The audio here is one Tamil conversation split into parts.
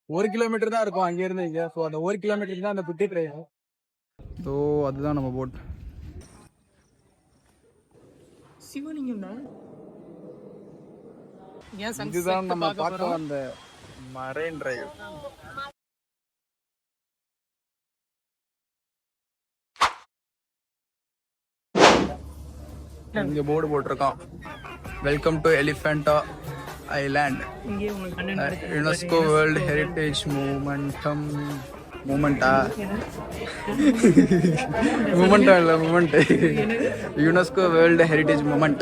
1 கிலோமீட்டர் தான் இருக்கும் அங்க இருந்து இங்க. ஸோ அந்த 1 கிலோமீட்டருக்கு தான் அந்த குட்டி ட்ரெயின். ஸோ அதுதான் நம்ம போட். சிவலிங்கம் தான். இதுதான் நம்ம பார்க்க வந்த மரைன் டிரைவ். இங்க போர்டு போட்டிருக்கான், welcome to Elephanta island, UNESCO world heritage மூமெண்டா இல்லை moment, UNESCO world heritage moment,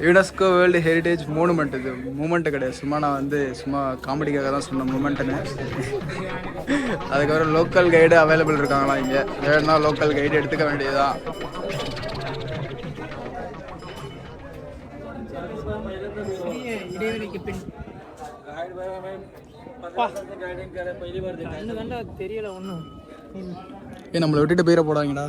UNESCO world heritage monument. இது மூமெண்ட்டு கிடையாது, சும்மா நான் வந்து சும்மா காமெடிக்காக தான் சொன்னேன் மூமெண்ட்டுன்னு. அதுக்கப்புறம் லோக்கல் கைடு அவைலபிள் இருக்காங்களா இங்கே, வேணும்னா லோக்கல் கைடு எடுத்துக்க வேண்டியதுதான். தெரியல ஒன்றும். நம்மளை விட்டுட்டு போயிட போடாங்கடா.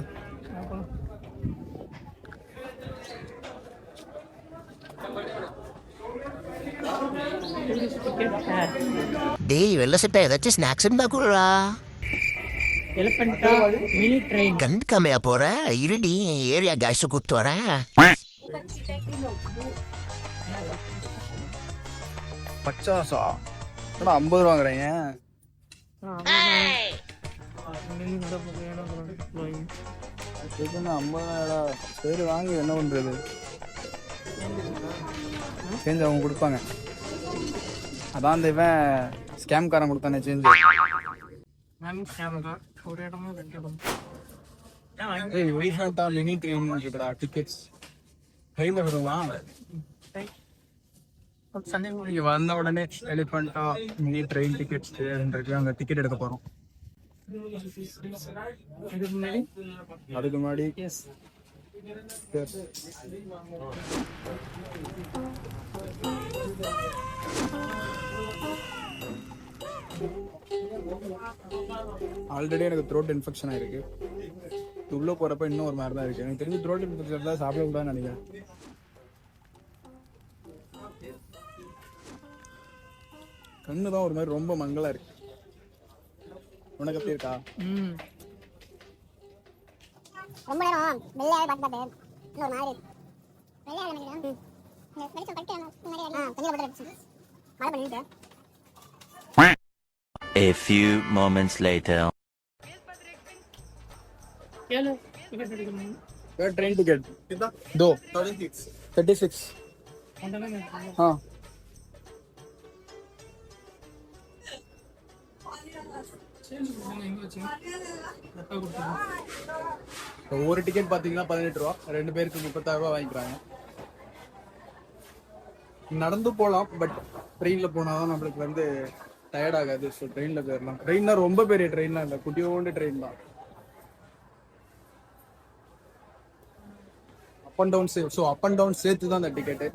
டேய் வெள்ளசட்டை ஏதாச்சும் ஸ்நாக்ஸ் இருந்தா கூடா. எலிஃபென்டா மினி ட்ரெயின். கண்டுக்காமையா போற? இருடி ஏரியா கேஸ் கூப்பிட்டு வரேன். பச்சாசா 50 ரூபா வாங்குறீங்க. சரி வாங்கி என்ன பண்றது, சேஞ்ச் அவங்க கொடுப்பாங்க. அதான் அந்த இவன் ஸ்கேம்காரன் கொடுத்தானே சேஞ்ச். ஒரு இடமும் 2 இடம். மினி ட்ரெயின் டிக்கெட்ஸ் ட்ரெயினில் வருவா. இங்கே வந்த உடனே எலிஃபென்டா மினி ட்ரெயின் டிக்கெட்ஸ் அங்கே டிக்கெட் எடுக்க போகிறோம். அதுக்கு முன்னாடி ஆல்ரெடி எனக்கு த்ரோட் இன்ஃபெக்ஷன் ஆயிருக்கு. உள்ள போறப்ப இன்னும் ஒரு மாதிரி தான் இருக்கு. எனக்கு தெரிஞ்சு த்ரோட் இன்ஃபெக்ஷன் தான் சாப்பிட கூடாதுன்னு நினைக்கிறேன். கண்ணு தான் ஒரு மாதிரி ரொம்ப மங்களா இருக்கு. உனக்கு எப்படி இருக்கா? ரொம்ப நேரம் வெள்ளையாவே பார்த்து இன்னொரு மாதிரி வெள்ளையாவே நினைக்கிறேன். வெளிச்சம் கட்டிட்டு தண்ணியில் போட்டு மழை பண்ணிட்டு. A few moments later. Train ticket 36. हाँ ஒரு டிக்கெட் பாத்தீங்கன்னா 18 ரூபா, 2 பேருக்கு 36 ரூபா வாங்கிக்கிறாங்க. நடந்து போகலாம், பட் ட்ரெயின்ல போனாதான் நம்மளுக்கு வந்து டயர்ட் ஆகாது. ஸோ ட்ரெயினில் போயிடலாம். ட்ரெயின்னா ரொம்ப பெரிய ட்ரெயின்லாம் இல்லை, குட்டியோண்டு ட்ரெயின் தான். Up and down so up and down சேர்த்து தான் அந்த டிக்கெட்டு.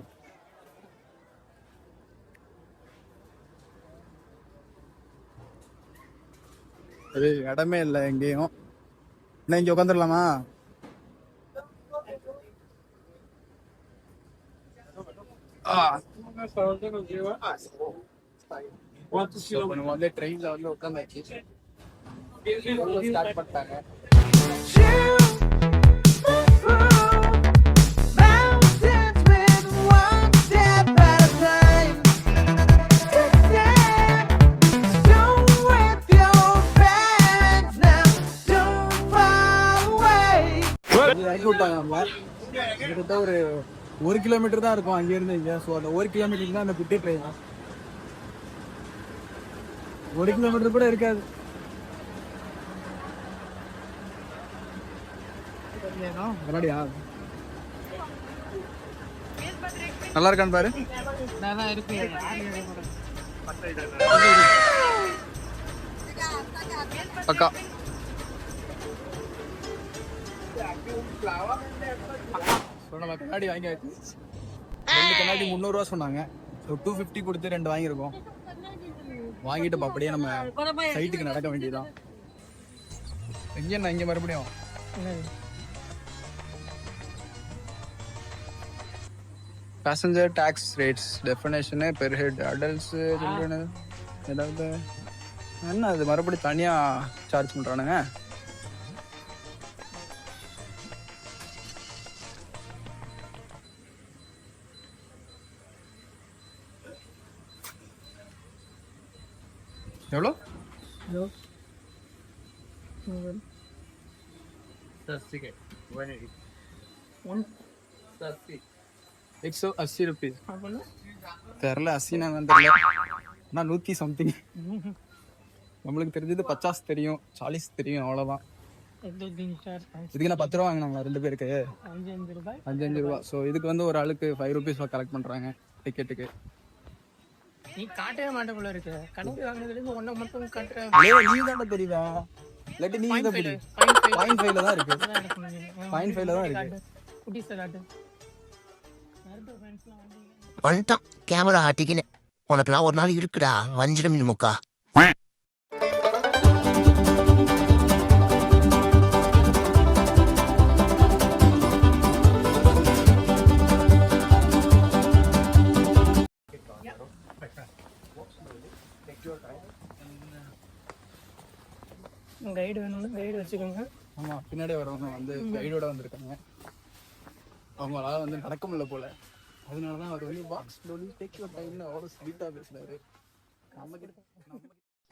அது இடமே இல்லை எங்கேயும். என்ன இங்கே உட்காந்துடலாமா? வந்து ட்ரெயின்ல வந்து உட்காந்தாச்சு, ஸ்டார்ட் பண்ணிட்டாங்க. இறக்கி விட்டாங்க. நம்ம கிட்டத்தட்ட ஒரு 1 கிலோமீட்டர் தான் இருக்கும் அங்க இருந்து இங்க. ஸோ அந்த 1 கிலோமீட்டருக்கு தான் அந்த குட்டி ட்ரெயின். 1 கிலோமீட்டர் கூட இருக்காது. நல்லா இருக்கான்னு பாரு. பக்கா நம்ம கண்ணாடி வாங்கியாச்சு. 2 கண்ணாடி 300 ரூபா சொன்னாங்க. 250 கொடுத்து 2 வாங்கியிருக்கோம். வாங்கிட்டு அப்படியே நம்ம சைட்டுக்கு நடக்க வேண்டியதுதான். எங்க இங்க மறுபடியும் passenger tax rates definition per head adults children ஏதாவது என்ன அது மறுபடி தனியாக சார்ஜ் பண்ணுறானுங்க. எவ்வளோ? 180 रुपीज़ தெரில. 80 நான் தெரியல, ஆனால் 100 சம்திங். நம்மளுக்கு தெரிஞ்சது 50 தெரியும், 40 தெரியும், அவ்வளோதான். இதுக்கு நான் 10 ரூபா வாங்கினாங்களா 2 பேருக்கு? 5 ரூபா. ஸோ இதுக்கு வந்து ஒரு ஆளுக்கு 5 rupees கலெக்ட் பண்ணுறாங்க டிக்கெட்டுக்கு. நீ காட்டவே மாட்டே போல இருக்கு. கணக்கு வாங்கினதுலேருந்து ஒன்றை மட்டும் காட்டுறேன். நீ தானே தெரியுதா? இல்லாட்டி நீ தான் தெரியும். .5 தான் இருக்கு. .5 தான் இருக்கு. குட்டி சார் வந்துட்டான் கேமரா ஆட்டிக்கின்னு. உனக்குலாம் ஒரு நாள் இருக்குடா வஞ்சிரம் முக்கா. கைடு வேணும்னா கைடு வச்சுக்கோங்க. ஆமாம், பின்னாடி வரவங்க வந்து கைடோட வந்திருக்காங்க. அவங்களால வந்து நடக்க முடியல போல, அதனால தான் அவர் வந்து வாக் ஸ்லோலி டேக் யுவர் டைம்னு அவ்வளோ ஸ்வீட்டாக பேசுனாரு.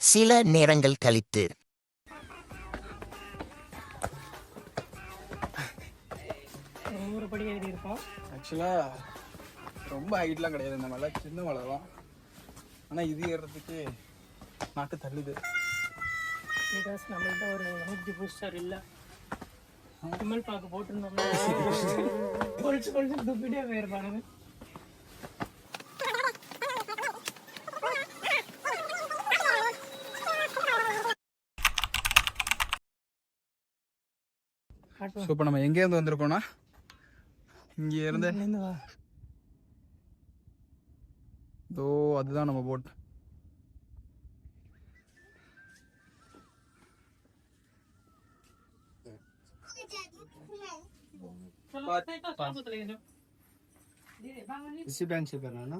சில நேரங்கள் கழித்து 100 படி ஏறி இருப்போம். ஆக்சுவலாக ரொம்ப ஹைட்லாம் கிடையாது, இந்த மலை சின்ன மலை தான். ஆனால் இது ஏறுறதுக்கு நாக்கு தள்ளுது. பிகாஸ் நம்மள்கிட்ட ஒரு எனர்ஜி பூஸ்டர் இல்லை. விமல் பாக்கு போட்டுருந்தோம்னா கொழிச்சு துப்பிட்டே போயிருப்பானுங்க. ஸோ இப்போ நம்ம எங்கேருந்து வந்திருக்கோம்னா, இங்கே இருந்து இதோ அதுதான் நம்ம போட். इसी बैंक से करना ना।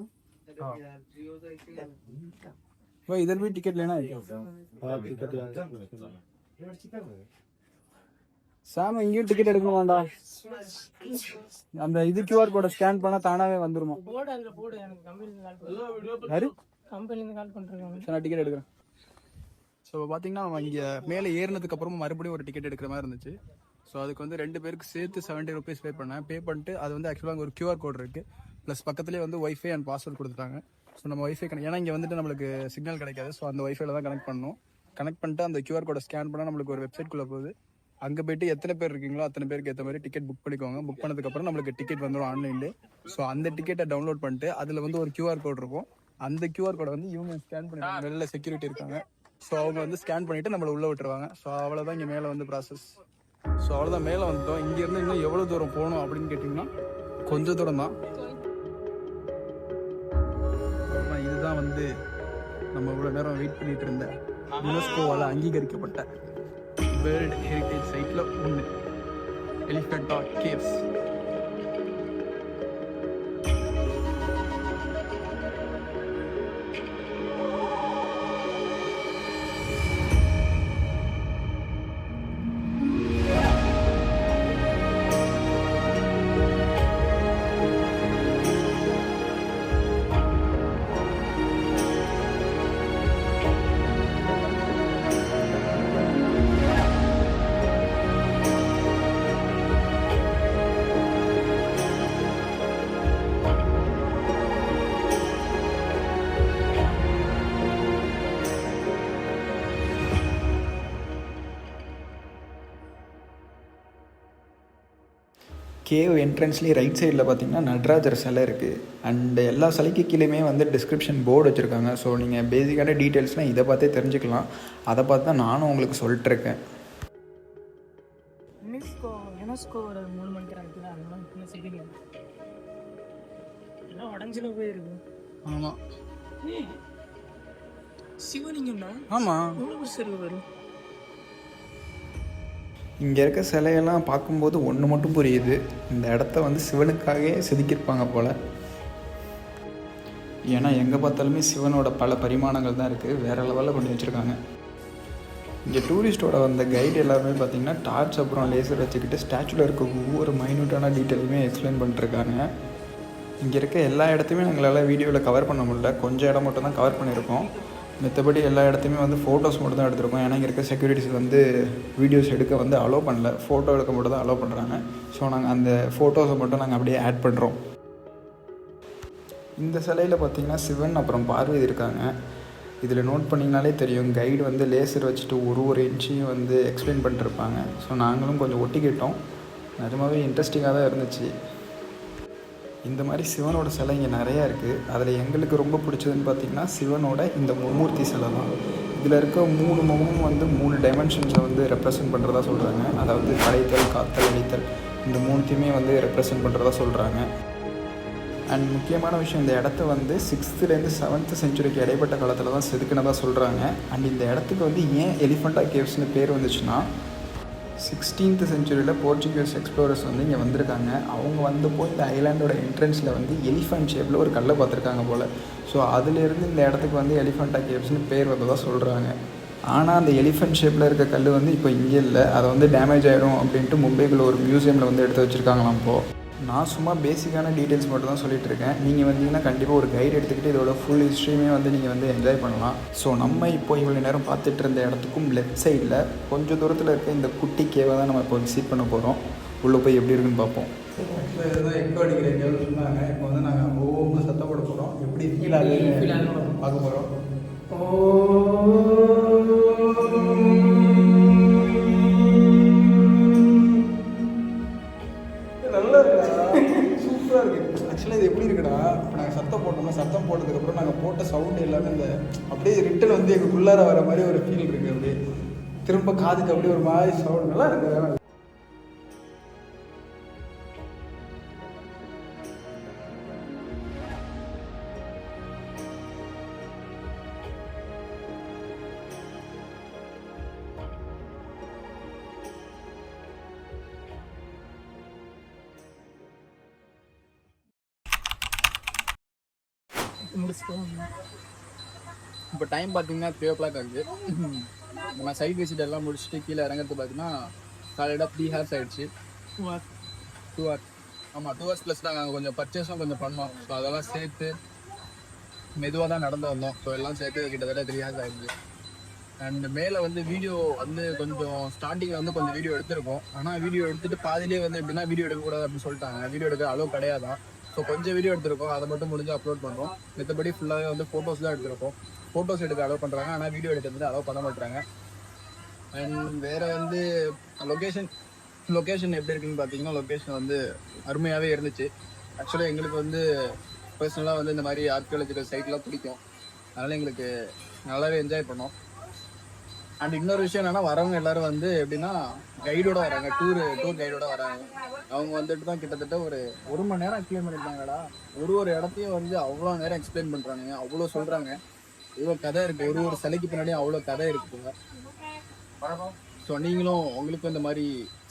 भाई इधर भी टिकट लेना है क्या? சாம இங்கேயும் டிக்கெட் எடுக்கணுமாண்டா? அந்த இது QR கோடை ஸ்கேன் பண்ணா தானாவே வந்துருமா? போர்டு அதுல போடு. எனக்கு கம்பெனில கால் பண்ணுங்க. யாரு? கம்பெனில கால் பண்றாங்க. சரி, நான் டிக்கெட் எடுக்கிறேன். ஸோ பார்த்தீங்கன்னா நம்ம இங்கே மேலே ஏறினதுக்கு அப்புறமா மறுபடியும் ஒரு டிக்கெட் எடுக்கிற மாதிரி இருந்துச்சு. ஸோ அதுக்கு வந்து 2 பேருக்கு சேர்த்து 70 rupees பே பண்ணேன். பே பண்ணிட்டு அது வந்து ஆக்சுவலாக அங்கே ஒரு QR கோட் இருக்குது, ப்ளஸ் பக்கத்துலேயே வந்து ஒய்ஃபை அண்ட் பாஸ்வேர்ட் கொடுத்துட்டாங்க. ஸோ நம்ம ஒய்ஃபை ஏன்னா இங்கே வந்துட்டு நம்மளுக்கு சிக்னல் கிடைக்காது. ஸோ அந்த ஒய்ஃபைல தான் கனெக்ட் பண்ணணும். கனெக்ட் பண்ணிட்டு அந்த QR கோடை ஸ்கேன் பண்ணால் நம்மளுக்கு ஒரு வெப்சைட்குள்ளே போகுது. அங்கே போய்ட்டு எத்தனை பேர் இருக்கீங்களோ அத்தனை பேருக்கு ஏற்ற மாதிரி டிக்கெட் புக் பண்ணிக்கோங்க. புக் பண்ணதுக்கப்புறம் நம்மளுக்கு டிக்கெட் வந்துடும் ஆன்லைன்லேயே. ஸோ அந்த டிக்கெட்டை டவுன்லோட் பண்ணிட்டு அதில் வந்து ஒரு QR கோட் இருக்கும். அந்த QR கோடை வந்து இவங்க ஸ்கேன் பண்ணிடுவாங்க. வெளில செக்யூரிட்டி இருக்காங்க. ஸோ அவங்க வந்து ஸ்கேன் பண்ணிவிட்டு நம்மளை உள்ளே விட்டுருவாங்க. ஸோ அவ்வளோதான் இங்கே மேலே வந்து ப்ராசஸ். ஸோ அவ்வளோதான், மேலே வந்துட்டோம். இங்கேருந்து இன்னும் எவ்வளோ தூரம் போகணும் அப்படின்னு கேட்டிங்கன்னா கொஞ்சம் தூரம் தான். இதுதான் வந்து நம்ம இவ்வளோ நேரம் வெயிட் பண்ணிட்டு இருந்த யுனெஸ்கோவால் அங்கீகரிக்கப்பட்ட வேர்ல்டு ஹெரிட்டேஜ் சைட்டில் ஒன்று, எலிஃபெண்டா கேவ்ஸ். கேவ் என்ட்ரன்ஸ்லேயே ரைட் சைடில் பார்த்தீங்கன்னா நடராஜர் சிலை இருக்குது. அண்டு எல்லா சிலைக்கு கீழேயுமே வந்து டிஸ்கிரிப்ஷன் போர்டு வச்சுருக்காங்க. ஸோ நீங்கள் பேசிக்கான டீட்டெயில்ஸ்லாம் இதை பார்த்தே தெரிஞ்சுக்கலாம். அதை பார்த்து தான் நானும் உங்களுக்கு சொல்லிட்டுருக்கேன். யுனெஸ்கோவோட மூவ்மெண்ட் இருக்குல்ல, அதெல்லாம் செய்யுங்க. எல்லாம் உடஞ்சில போயிருக்கு. ஆமாம், சிவலிங்கம்னா ஆமாம். எவ்வளோ பெருசு வரும். இங்கே இருக்க சிலையெல்லாம் பார்க்கும்போது ஒன்று மட்டும் புரியுது, இந்த இடத்த வந்து சிவனுக்காகவே செதுக்கியிருப்பாங்க போல். ஏன்னா எங்கே பார்த்தாலுமே சிவனோட பல பரிமாணங்கள் தான் இருக்குது, வேறு லெவலில் பண்ணி வச்சுருக்காங்க. இங்கே டூரிஸ்ட்டோட வந்த கைடு எல்லாருமே பார்த்திங்கன்னா டார்ச் அப்புறம் லேசர் வச்சுக்கிட்டு ஸ்டாச்சுவில் இருக்க ஒவ்வொரு மைன்யூட்டான டீட்டெயிலுமே எக்ஸ்பிளைன் பண்ணிட்டுருக்காங்க. இங்கே இருக்க எல்லா இடத்தையுமே எங்களால் வீடியோவில் கவர் பண்ண முடியல, கொஞ்சம் இடம் மட்டும் தான் கவர் பண்ணியிருக்கோம். மற்றபடி எல்லா இடத்தையுமே வந்து ஃபோட்டோஸ் மட்டும் தான் எடுத்திருக்கோம். ஏன்னா இங்கே இருக்க செக்யூரிட்டிஸ் வந்து வீடியோஸ் எடுக்க வந்து அலோவ் பண்ணல, ஃபோட்டோ எடுக்க மட்டும் தான் அலோவ் பண்ணுறாங்க. ஸோ நாங்கள் அந்த ஃபோட்டோஸை மட்டும் நாங்கள் அப்படியே ஆட் பண்ணுறோம். இந்த சிலையில் பார்த்திங்கன்னா சிவன் அப்புறம் பார்வதி இருக்காங்க. இதில் நோட் பண்ணிங்கனாலே தெரியும், கைடு வந்து லேசர் வச்சுட்டு ஒரு இன்ச்சையும் வந்து எக்ஸ்பிளைன் பண்ணிட்டுருப்பாங்க. ஸோ நாங்களும் கொஞ்சம் ஒட்டிக்கிட்டோம். நிஜமாகவே இன்ட்ரெஸ்டிங்காக தான் இருந்துச்சு. இந்த மாதிரி சிவனோட சிலை இங்கே நிறையா இருக்குது. அதில் எங்களுக்கு ரொம்ப பிடிச்சதுன்னு பார்த்திங்கன்னா சிவனோட இந்த மும்மூர்த்தி சிலை தான். இதில் இருக்க 3 முகமும் வந்து 3 டைமென்ஷன்ஸை வந்து ரெப்ரசன்ட் பண்ணுறதா சொல்கிறாங்க. அதாவது படைத்தல், காத்தல், அழித்தல், இந்த 3த்தையுமே வந்து ரெப்ரசன்ட் பண்ணுறதா சொல்கிறாங்க. அண்ட் முக்கியமான விஷயம், இந்த இடத்த வந்து 6th-லேருந்து 7th செஞ்சுரிக்கு இடைப்பட்ட காலத்தில் தான் செதுக்கினதாக சொல்கிறாங்க. அண்ட் இந்த இடத்துக்கு வந்து ஏன் எலிஃபண்டா கேவ்ஸ்னு பேர் வந்துச்சுன்னா, 16th செஞ்சுரியில் போர்ச்சுகீஸ் எக்ஸ்ப்ளோரர்ஸ் வந்து இங்கே வந்திருக்காங்க. அவங்க வந்தப்போ இந்த ஐலாண்டோட என்ட்ரன்ஸில் வந்து எலிஃபண்ட் ஷேப்பில் ஒரு கல்லை பார்த்துருக்காங்க போல். ஸோ அதிலேருந்து இந்த இடத்துக்கு வந்து எலிஃபண்டா கேவ்ஸ்னு பேர் வந்ததாக சொல்கிறாங்க. ஆனால் அந்த எலிஃபண்ட் ஷேப்பில் இருக்க கல் வந்து இப்போ இங்கே இல்லை, அதை வந்து டேமேஜ் ஆகிடும் அப்படின்ட்டு மும்பைக்குள்ள ஒரு மியூசியமில் வந்து எடுத்து வச்சுருக்காங்களாம். இப்போது நான் சும்மா பேசிக்கான டீட்டெயில்ஸ் மட்டும் தான் சொல்லிகிட்டு இருக்கேன். நீங்கள் வந்தீங்கன்னா கண்டிப்பாக ஒரு கைடு எடுத்துக்கிட்டு இதோட ஃபுல் ஹிஸ்ட்ரியுமே வந்து நீங்கள் வந்து என்ஜாய் பண்ணலாம். ஸோ நம்ம இப்போ இவ்வளோ நேரம் பார்த்துட்டு இருந்த இடத்துக்கும் லெஃப்ட் சைடில் கொஞ்சம் தூரத்தில் இருக்க இந்த குட்டி கேவை தான் நம்ம இப்போ விசிட் பண்ண போகிறோம். உள்ளே போய் எப்படி இருக்குன்னு பார்ப்போம். ஆக்சுவலாக இதுதான் எக்கோ அடிக்கிற கேள்வி சொன்னாங்க. இப்போ வந்து நாங்கள் ஒவ்வொரு சத்தம் போட போகிறோம், எப்படி ஃபீல் ஆகுது பார்க்க போகிறோம். நல்லா இருக்கா, சூப்பராக இருக்குது. ஆக்சுவலாக இது எப்படி இருக்குன்னா, இப்போ நாங்கள் சத்தம் போட்டோம்னா சத்தம் போட்டதுக்கப்புறம் நாங்கள் போட்ட சவுண்டு எல்லாமே இந்த அப்படியே ரிட்டன் வந்து எங்களுக்குள்ளார வர மாதிரி ஒரு ஃபீல் இருக்குது. அப்படியே திரும்ப காதுக்கு அப்படியே ஒரு மாதிரி சவுண்ட் நல்லா இருக்குது. இப்போ டைம் பார்த்தீங்கன்னா 3 o'clock ஆகுது. நம்ம சைட் விசிட் எல்லாம் முடிச்சுட்டு கீழே இறங்குறது பார்த்தீங்கன்னா காலையில் 3 hours ஆகிடுச்சு. 2 hours. ஆமாம், 2 hours ப்ளஸ் நாங்கள் கொஞ்சம் பர்ச்சேஸும் கொஞ்சம் பண்ணோம். ஸோ அதெல்லாம் சேர்த்து மெதுவாக தான் நடந்து வந்தோம். ஸோ எல்லாம் சேர்த்து கிட்டத்தட்ட 3 hours ஆகிடுச்சு. அண்ட் மேலே வந்து வீடியோ வந்து கொஞ்சம் ஸ்டார்டிங்கில் வந்து கொஞ்சம் வீடியோ எடுத்திருக்கோம். ஆனால் வீடியோ எடுத்துகிட்டு பாதிலே வந்து எப்படின்னா வீடியோ எடுக்கக்கூடாது அப்படின்னு சொல்லிட்டாங்க. வீடியோ எடுக்க அளவு கிடையாதான். ஸோ கொஞ்சம் வீடியோ எடுத்திருக்கோம், அதை மட்டும் முடிஞ்சு அப்லோட் பண்ணுறோம். மற்றபடி ஃபுல்லாகவே வந்து ஃபோட்டோஸ் தான் எடுத்திருக்கோம். ஃபோட்டோஸ் எடுக்க அலோவ் பண்ணுறாங்க, ஆனால் வீடியோ எடுக்கிறது அலோவ் பண்ண மாட்டாங்க. அண்ட் வேறு வந்து லொக்கேஷன் எப்படி இருக்குன்னு பார்த்தீங்கன்னா, லொக்கேஷன் வந்து அருமையாகவே இருந்துச்சு. ஆக்சுவலாக எங்களுக்கு வந்து பர்சனலாக வந்து இந்த மாதிரி ஆர்கியாலஜிக்கல் சைட்லாம் பிடிக்கும். அதனால் எங்களுக்கு நல்லாவே என்ஜாய் பண்ணோம். அண்ட் இன்னொரு விஷயம் என்னென்னா, வரவங்க எல்லோரும் வந்து எப்படின்னா கைடோட வராங்க, டூர் கைடோட வராங்க. அவங்க வந்துட்டு தான் கிட்டத்தட்ட ஒரு மணி நேரம் எக்ஸ்பிளைன் பண்ணியிருந்தாங்கடா. ஒரு இடத்தையும் வந்து அவ்வளோ நேரம் எக்ஸ்பிளைன் பண்ணுறாங்க, அவ்வளோ சொல்கிறாங்க. இவ்வளோ கதை இருக்குது, ஒரு சிலைக்கு பின்னாடியும் அவ்வளோ கதை இருக்குங்க. ஸோ நீங்களும் உங்களுக்கும் இந்த மாதிரி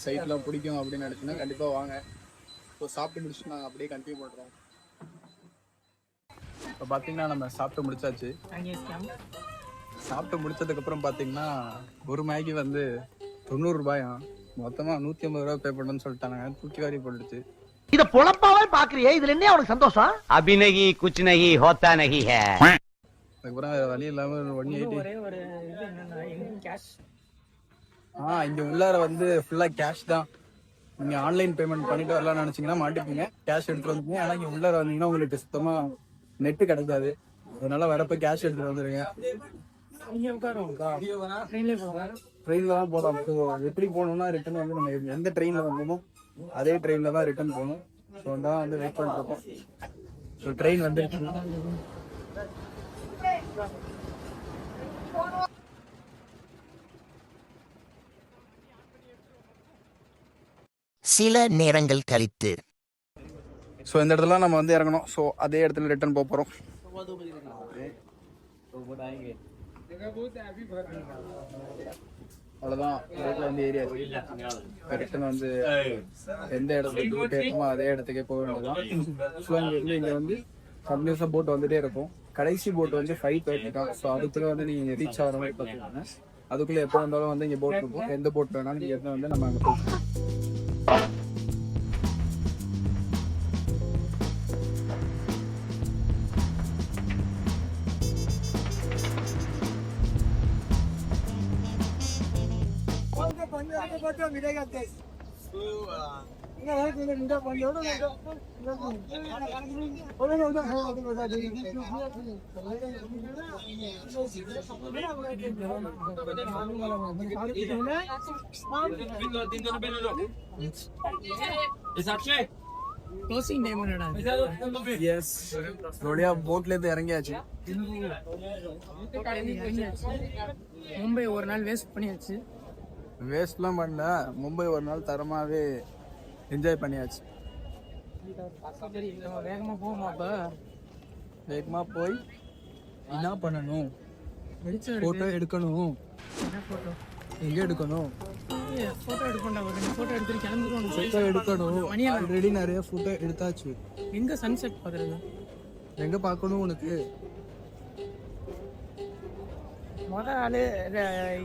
சைட்லாம் பிடிக்கும் அப்படின்னு நினச்சிங்கன்னா கண்டிப்பாக வாங்க. ஸோ சாப்பிட்டு முடிச்சுட்டு நாங்கள் அப்படியே கண்டினியூ பண்ணுறோம். இப்போ பார்த்தீங்கன்னா நம்ம சாப்பிட்டு முடிச்சாச்சு. சாப்பிட்டு முடிச்சதுக்கப்புறம் பார்த்தீங்கன்னா ஒரு மேகி வந்து 90 ரூபாயா, மொத்தமாக 150 ரூபா பே பண்ணணும்னு சொல்லிட்டாங்க. தூக்கி வாரி போட்டுச்சு. இத பொழப்பாவே பாக்குறியே, இதுல என்ன அவனுக்கு சந்தோஷம்? अभी नहीं कुछ नहीं होता नहीं है. அதுக்கப்புறம் வழி இல்லாமல் 180. இங்கே உள்ளார வந்து ஃபுல்லாக கேஷ் தான். நீங்கள் ஆன்லைன் பேமெண்ட் பண்ணிட்டு வரலாம்னு நினச்சிங்கன்னா மாட்டிப்பீங்க, கேஷ் எடுத்துகிட்டு வந்துப்பீங்க. ஆனால் இங்கே உள்ளார வந்தீங்கன்னா உங்களுக்கு சுத்தமாக நெட்டு கிடைக்காது. அதனால வரப்போ கேஷ் எடுத்துகிட்டு வந்துடுங்க. ட்ரெயினில் தான் போகலாம். ஸோ எப்படி போகணும்னா ரிட்டன் வந்து நம்ம எந்த ட்ரெயினில் வந்தோமோ அதே ட்ரெயினில் தான் ரிட்டன் போகணும். ஸோ தான் வந்து வெயிட் பண்ணிருக்கோம். ஸோ ட்ரெயின் வந்து சில நேரங்கள் கழித்து ஸோ இந்த இடத்துல நம்ம வந்து இறங்கணும். ஸோ அதே இடத்துல ரிட்டர்ன் போக போகிறோம். அவ்வளோதான், ரோட்டில் வந்து ஏரியா ரிட்டன் வந்து எந்த இடத்துக்கு கேட்குமோ அதே இடத்துக்கே போக வேண்டியதான். ஸோ இங்கே வந்து கண்டினியூஸாக போட் வந்துட்டே இருக்கும். கடைசி போட் வந்து 5:30 தான். ஸோ அதுக்குள்ளே வந்து நீங்கள் ரீச் ஆகிற மாதிரி பார்த்துக்கோங்க. அதுக்குள்ளே எப்போ வந்தாலும் வந்து இங்கே போட் இருக்கும். எந்த போட் வேணாலும் நீங்கள் எடுத்து வந்து நம்ம அங்கே போய் க்ளோசிங் டைம் என்னடா? எஸ் அப்படியே போட்லேருந்து இறங்கியாச்சு. மும்பை ஒரு நாள் வேஸ்ட் பண்ணியாச்சு. வேஸ்ட்லாம் பண்ணல, மும்பை ஒரு நாள் தரமாகவே என்ஜாய் பண்ணியாச்சு. சரி நம்ம வேகமாக போவோமா? அப்போ வேகமாக போய் என்ன பண்ணணும்? வெளிச்சம் ஃபோட்டோ எடுக்கணும். என்ன ஃபோட்டோ? எங்கே எடுக்கணும்? ஃபோட்டோ எடுக்கணும். ஒரு ஃபோட்டோ எடுத்துட்டு கிளம்பிடுவோம். ஃபோட்டோ எடுக்கணும். மணி ஆல்ரெடி நிறைய ஃபோட்டோ எடுத்தாச்சு. எங்கே சன்செட் பார்க்குறது? எங்கே பார்க்கணும் உனக்கு? ஆள்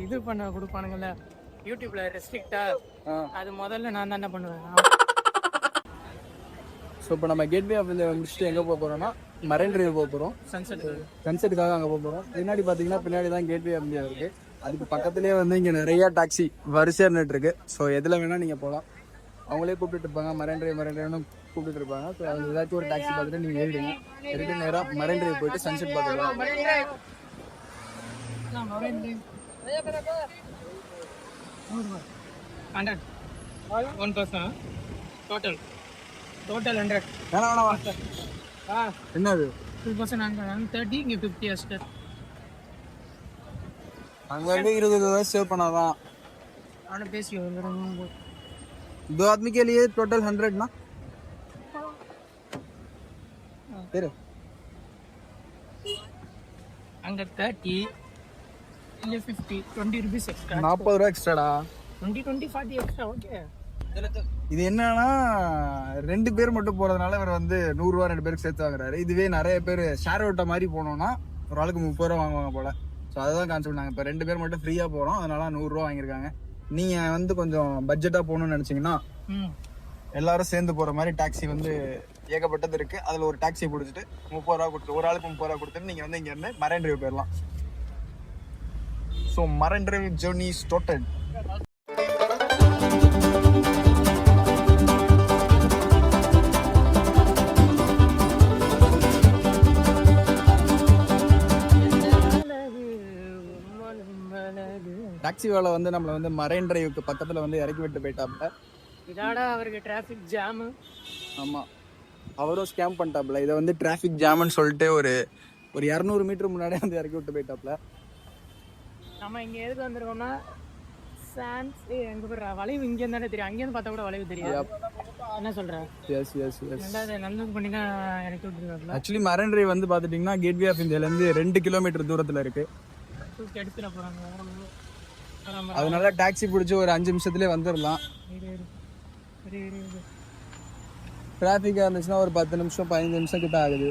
இது பண்ண கொடுப்பானுங்கல்ல யூடியூப்ல ரெஸ்ட்ரிக்டா, அது முதல்ல நான் தான் என்ன பண்ணுவேன். ஸோ இப்போ நம்ம கேட்வே ஆஃப் இந்தியா முடிச்சுட்டு எங்கே போக போகிறோம்னா மரைன் டிரைவ் போக போகிறோம். சன்செட்டுக்காக அங்கே போக போகிறோம். பின்னாடி பார்த்தீங்கன்னா பின்னாடி தான் கேட்வே ஆஃப் இந்தியா இருக்குது. அதுக்கு பக்கத்துலேயே வந்து இங்கே நிறையா டாக்ஸி வரிசையாக இருந்துகிட்ருக்கு. ஸோ எதில் வேணால் நீங்கள் போகலாம். அவங்களே கூப்பிட்டு இருப்பாங்க, மரைன் டிரைவ்னு கூப்பிட்டு இருப்பாங்க. ஸோ அது ஏதாச்சும் ஒரு டாக்ஸி பார்த்துட்டு நீங்கள் ஏறிடுங்க. ஏறிட்டு நேராக மரைன் டிரைவ் போயிட்டு சன்செட் பார்த்துக்கலாம். One person total 100. என்னது 2% 30, இங்கே 50 அஸ்டர். அங்கே வந்து 20 ரூபாய் சேவ் பண்ணாதான். அவனை பேசி 2 आदमी के लिए टोटल 100 ना तेरे அங்கே 30, இங்கே 50, 20 rupees எக்ஸ்ட்ரா. 40 ரூபாய் எக்ஸ்ட்ராடா. 20, 40 எக்ஸ்ட்ரா. ஓகே. இது என்னன்னா 2 பேர் மட்டும் போறதுனால இவர் வந்து 100 ரூபா 2 பேருக்கு சேர்த்து வாங்குறாரு. இதுவே நிறைய பேர் ஷேர் ஓட்ட மாதிரி போனோம்னா ஒரு ஆளுக்கு 30 ரூபா வாங்குவாங்க போல. ஸோ அதுதான் கான்செப்ட். நாங்கள் இப்போ 2 பேர் மட்டும் ஃப்ரீயாக போகிறோம், அதனால 100 ரூபா வாங்கியிருக்காங்க. நீங்கள் வந்து கொஞ்சம் பட்ஜெட்டாக போகணும்னு நினச்சிங்கன்னா எல்லாரும் சேர்ந்து போகிற மாதிரி டாக்ஸி வந்து ஏகப்பட்டது இருக்குது. அதில் ஒரு டாக்ஸி பிடிச்சிட்டு 30 ரூபா கொடுத்து ஒரு ஆளுக்கு 30 ரூபா கொடுத்துட்டு நீங்கள் வந்து இங்கேருந்து மரைன் டிரைவ் போயிடலாம். So marine drive journey started. Taxi வேலை வந்து நம்மளை வந்து மரைன் டிரைவுக்கு பக்கத்தில் வந்து இறக்கி விட்டு போயிட்டாப்ல. இதாடா அவருக்கு டிராஃபிக் ஜாமு. ஆமாம், அவரும் ஸ்கேம் பண்ணிட்டாப்ல. இதை வந்து டிராஃபிக் ஜாம்னு சொல்லிட்டு ஒரு 200 மீட்டர் முன்னாடியே வந்து இறக்கி விட்டு போயிட்டாப்ல. நம்ம இங்கே எதுக்கு வந்துருக்கோம்னா சான்ஸ் எங்கே போடுற வளைவு இங்கே இருந்தானே தெரியும். அங்கேருந்து பார்த்தா கூட வளைவு தெரியும். என்ன சொல்கிறேன்? Yes yes yes. நல்லது பண்ணினா இறக்கி விட்டுருக்காப்ல. ஆக்சுவலி மரைன் டிரைவ் வந்து பார்த்துட்டிங்கன்னா கேட்வே ஆஃப் இந்தியாவிலேருந்து 2 கிலோமீட்டர் தூரத்தில் இருக்குது. எடுத்துட போகிறாங்க. அதனால டாக்ஸி பிடிச்சி ஒரு 5 நிமிஷத்துலேயே வந்துடலாம். டிராஃபிக்காக இருந்துச்சுன்னா ஒரு 10 நிமிஷம் 15 நிமிஷம் கிட்ட ஆகுது.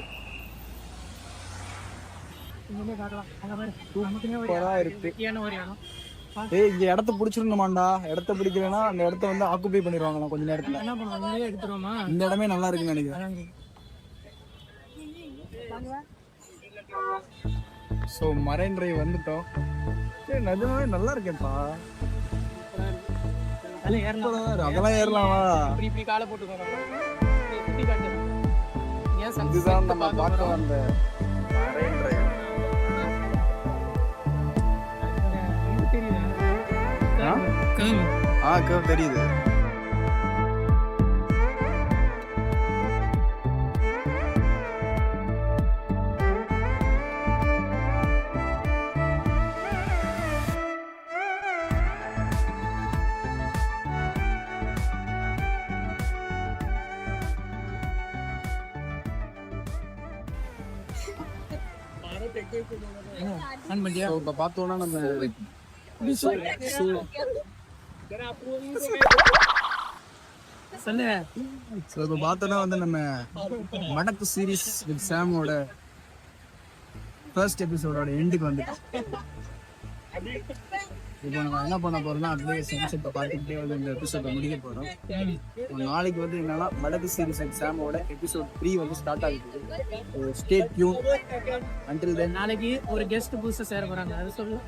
சூப்பராக இருக்கு. ஏய், இங்கே இடத்த பிடிச்சிருந்தோமாண்டா. இடத்த பிடிக்கலன்னா அந்த இடத்த வந்து ஆக்குபை பண்ணிடுவாங்களாம் கொஞ்ச நேரத்தில். என்ன பண்ணுவோம்? எடுத்துருவோமா? இந்த இடமே நல்லா இருக்குன்னு நினைக்கிறேன். ஸோ மரைன் டிரைவ் வந்துட்டோம். சரி, நிஜமாவே நல்லா இருக்கேன்ப்பா. அதெல்லாம் ஏறலாமா? இப்படி காலை போட்டுக்கோங்க. இதுதான் நம்ம பார்க்க வந்த மரைன் டிரைவ். கர்வ் தெரியுது. இப்போ பார்த்தோன்னா நம்ம சொல்லு. ஸோ இப்போ பார்த்தோன்னா வந்து நம்ம மடக்கு சீரீஸ் வித் சாமோட ஃபர்ஸ்ட் எபிசோடோட எண்டுக்கு வந்துட்டோம். இப்போ நம்ம என்ன பண்ண போறோம்னா அப்படியே சன்செட்டை பார்த்துக்கிட்டே வந்து இந்த எபிசோட முடிக்க போறோம். நாளைக்கு வந்து என்னன்னா மடக்கு சீரீஸ் வித் சாமோட எபிசோட் 3 வந்து ஸ்டார்ட் ஆகுது. Stay tune until then. நாளைக்கு ஒரு கெஸ்ட் புதுசா சேர போறாங்க, அது சொல்லு.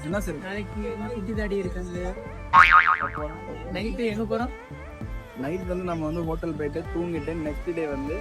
என்ன சரி நாளைக்கு குட்டி தாடி இருக்காங்க. நைட்டு எங்க போறோம்? நைட் வந்து நம்ம வந்து ஹோட்டல் போயிட்டு தூங்கிட்டு நெக்ஸ்ட் டே வந்து